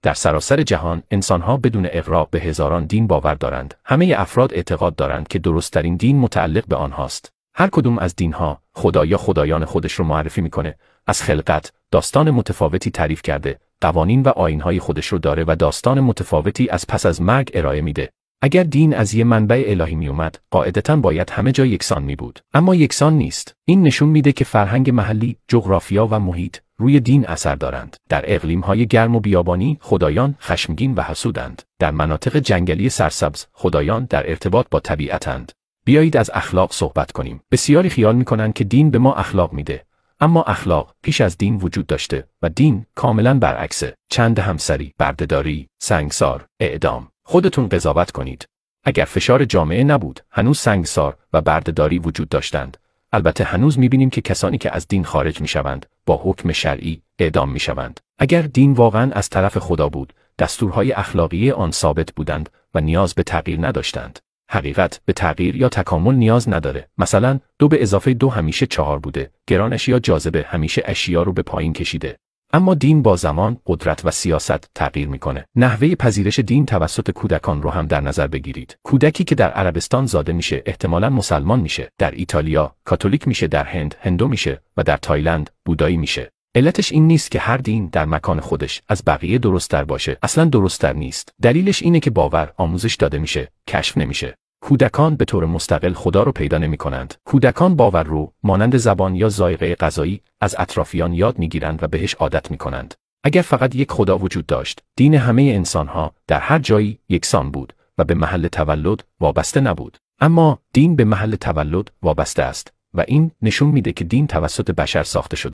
در سراسر جهان انسانها بدون اغراق به هزاران دین باور دارند. همه افراد اعتقاد دارند که درست‌ترین دین متعلق به آنهاست. هر کدوم از دینها خدا یا خدایان خودش رو معرفی میکنه. از خلقت داستان متفاوتی تعریف کرده، قوانین و آیین‌های خودش رو داره و داستان متفاوتی از پس از مرگ ارائه میده. اگر دین از یه منبع الهی می اومد، قاعدتاً باید همه جا یکسان می بود. اما یکسان نیست. این نشون میده که فرهنگ محلی، جغرافیا و محیط روی دین اثر دارند. در اقلیم‌های گرم و بیابانی، خدایان خشمگین و حسودند. در مناطق جنگلی سرسبز، خدایان در ارتباط با طبیعتند. بیایید از اخلاق صحبت کنیم. بسیاری خیال می‌کنند که دین به ما اخلاق میده. اما اخلاق پیش از دین وجود داشته و دین کاملاً برعکسه. چند همسری، بردهداری، سنگسار، اعدام. خودتون قضاوت کنید. اگر فشار جامعه نبود، هنوز سنگسار و بردهداری وجود داشتند. البته هنوز می‌بینیم که کسانی که از دین خارج می‌شوند، با حکم شرعی اعدام می‌شوند. اگر دین واقعاً از طرف خدا بود، دستورهای اخلاقی آن ثابت بودند و نیاز به تغییر نداشتند. حقیقت به تغییر یا تکامل نیاز نداره. مثلا 2 به اضافه 2 همیشه 4 بوده. گران اشیا جاذبه همیشه اشیا رو به پایین کشیده. اما دین با زمان، قدرت و سیاست تغییر میکنه. نحوه پذیرش دین توسط کودکان رو هم در نظر بگیرید. کودکی که در عربستان زاده میشه احتمالاً مسلمان میشه. در ایتالیا کاتولیک میشه، در هند هندو میشه و در تایلند بودایی میشه. علتش این نیست که هر دین در مکان خودش از بقیه درست‌تر باشه. اصلاً درست‌تر نیست. دلیلش اینه که باور آموزش داده میشه، کشف نمیشه. کودکان به طور مستقل خدا رو پیدا نمی‌کنند. کودکان باور رو مانند زبان یا ذائقه غذایی از اطرافیان یاد می‌گیرند و بهش عادت می‌کنند. اگر فقط یک خدا وجود داشت، دین همه انسان‌ها در هر جایی یکسان بود و به محل تولد وابسته نبود. اما دین به محل تولد وابسته است و این نشون میده که دین توسط بشر ساخته شده.